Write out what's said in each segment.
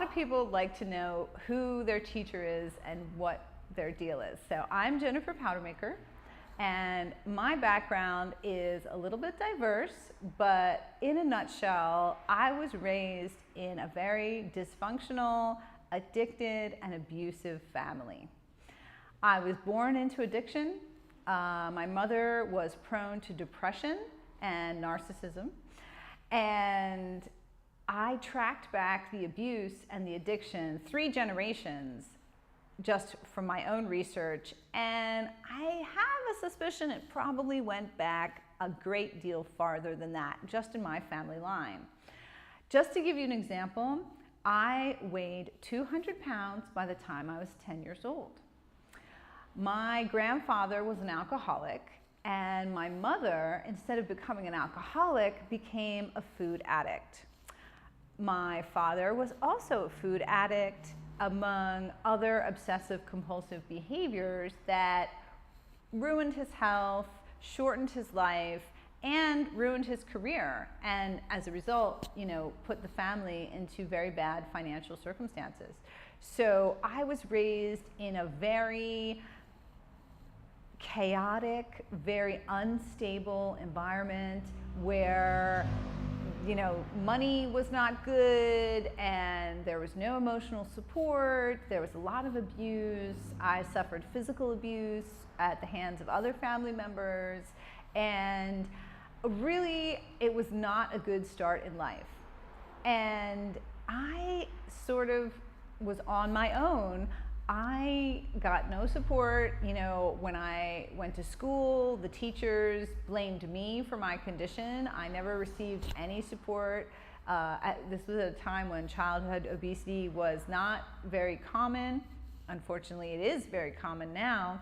of people like to know who their teacher is and what their deal is. So I'm Jennifer Powdermaker, and my background is a little bit diverse, but in a nutshell, I was raised in a very dysfunctional, addicted, and abusive family. I was born into addiction. My mother was prone to depression and narcissism, and I tracked back the abuse and the addiction 3 generations just from my own research, and I have a suspicion it probably went back a great deal farther than that, just in my family line. Just to give you an example, I weighed 200 pounds by the time I was 10 years old. My grandfather was an alcoholic, and my mother, instead of becoming an alcoholic, became a food addict. My father was also a food addict, among other obsessive compulsive behaviors that ruined his health, shortened his life, and ruined his career, and as a result, put the family into very bad financial circumstances. So I was raised in a very chaotic, very unstable environment where money was not good, and there was no emotional support. There was a lot of abuse. I suffered physical abuse at the hands of other family members, and really, it was not a good start in life. And I sort of was on my own. I got no support. When I went to school, the teachers blamed me for my condition. I never received any support. This was a time when childhood obesity was not very common. Unfortunately, it is very common now,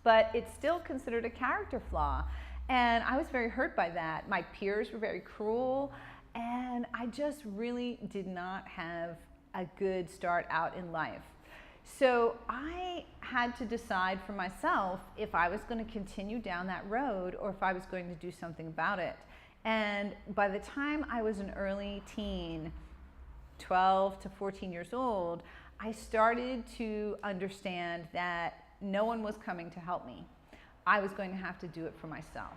but it's still considered a character flaw. And I was very hurt by that. My peers were very cruel, and I just really did not have a good start out in life. So I had to decide for myself if I was going to continue down that road or if I was going to do something about it. And by the time I was an early teen, 12 to 14 years old, I started to understand that no one was coming to help me. I was going to have to do it for myself.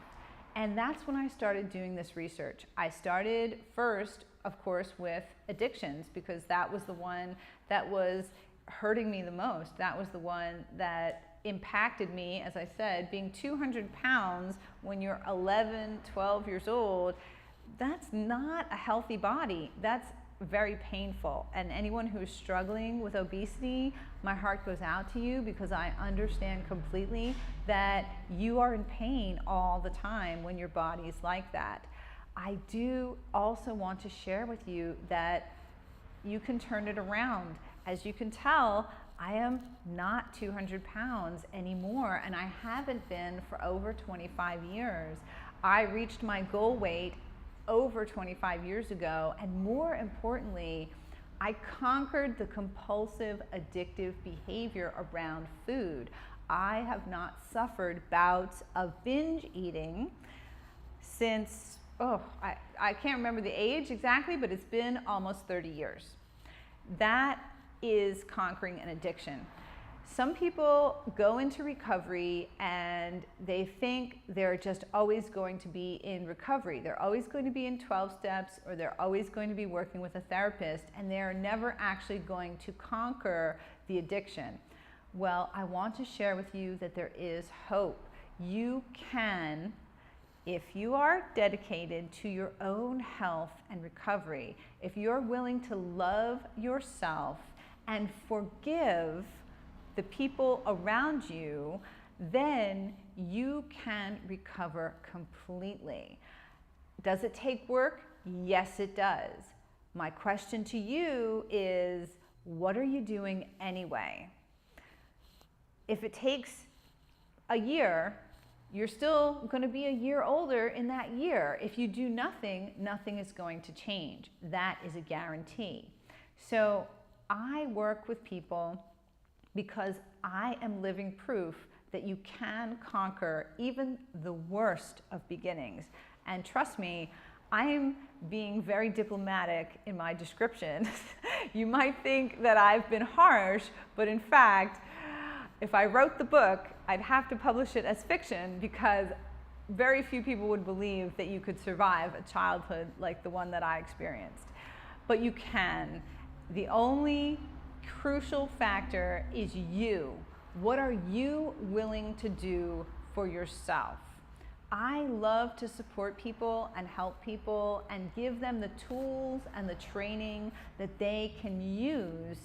And that's when I started doing this research. I started first, of course, with addictions, because that was the one that was hurting me the most. That was the one that impacted me. As I said, being 200 pounds when you're 11, 12 years old, that's not a healthy body. That's very painful. And anyone who is struggling with obesity, my heart goes out to you, because I understand completely that you are in pain all the time when your body is like that. I do also want to share with you that you can turn it around. As you can tell, I am not 200 pounds anymore, and I haven't been for over 25 years. I reached my goal weight over 25 years ago, and more importantly, I conquered the compulsive addictive behavior around food. I have not suffered bouts of binge eating since, I can't remember the age exactly, but it's been almost 30 years. That is conquering an addiction. Some people go into recovery and they think they're just always going to be in recovery. They're always going to be in 12 steps, or they're always going to be working with a therapist, and they're never actually going to conquer the addiction. Well, I want to share with you that there is hope. You can, if you are dedicated to your own health and recovery, if you're willing to love yourself and forgive the people around you, then you can recover completely. Does it take work? Yes, it does. My question to you is, what are you doing anyway? If it takes a year, you're still going to be a year older in that year. If you do nothing, nothing is going to change. That is a guarantee. So I work with people because I am living proof that you can conquer even the worst of beginnings. And trust me, I'm being very diplomatic in my description. You might think that I've been harsh, but in fact, if I wrote the book, I'd have to publish it as fiction because very few people would believe that you could survive a childhood like the one that I experienced. But you can. The only crucial factor is you. What are you willing to do for yourself? I love to support people and help people and give them the tools and the training that they can use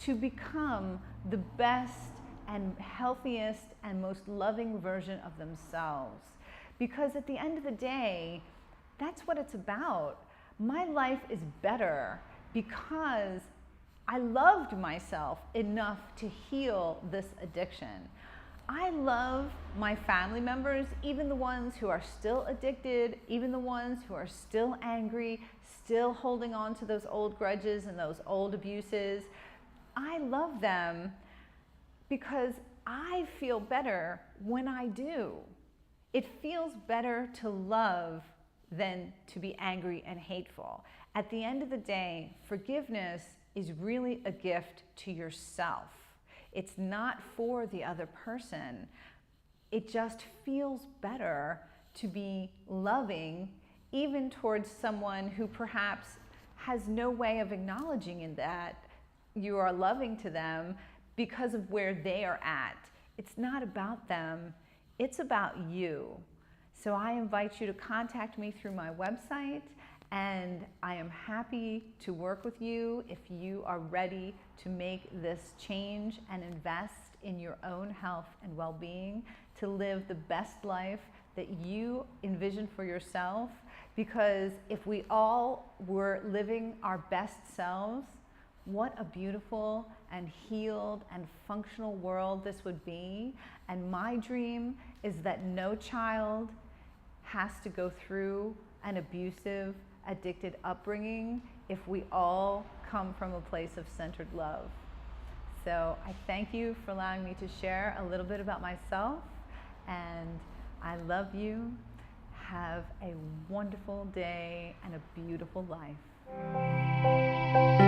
to become the best and healthiest and most loving version of themselves. Because at the end of the day, that's what it's about. My life is better because I loved myself enough to heal this addiction. I love my family members, even the ones who are still addicted, even the ones who are still angry, still holding on to those old grudges and those old abuses. I love them because I feel better when I do. It feels better to love than to be angry and hateful. At the end of the day, forgiveness is really a gift to yourself. It's not for the other person. It just feels better to be loving, even towards someone who perhaps has no way of acknowledging in that you are loving to them because of where they are at. It's not about them, it's about you. So I invite you to contact me through my website, and I am happy to work with you if you are ready to make this change and invest in your own health and well-being to live the best life that you envision for yourself. Because if we all were living our best selves, what a beautiful and healed and functional world this would be. And my dream is that no child has to go through an abusive, addicted upbringing if we all come from a place of centered love. So I thank you for allowing me to share a little bit about myself, and I love you. Have a wonderful day and a beautiful life.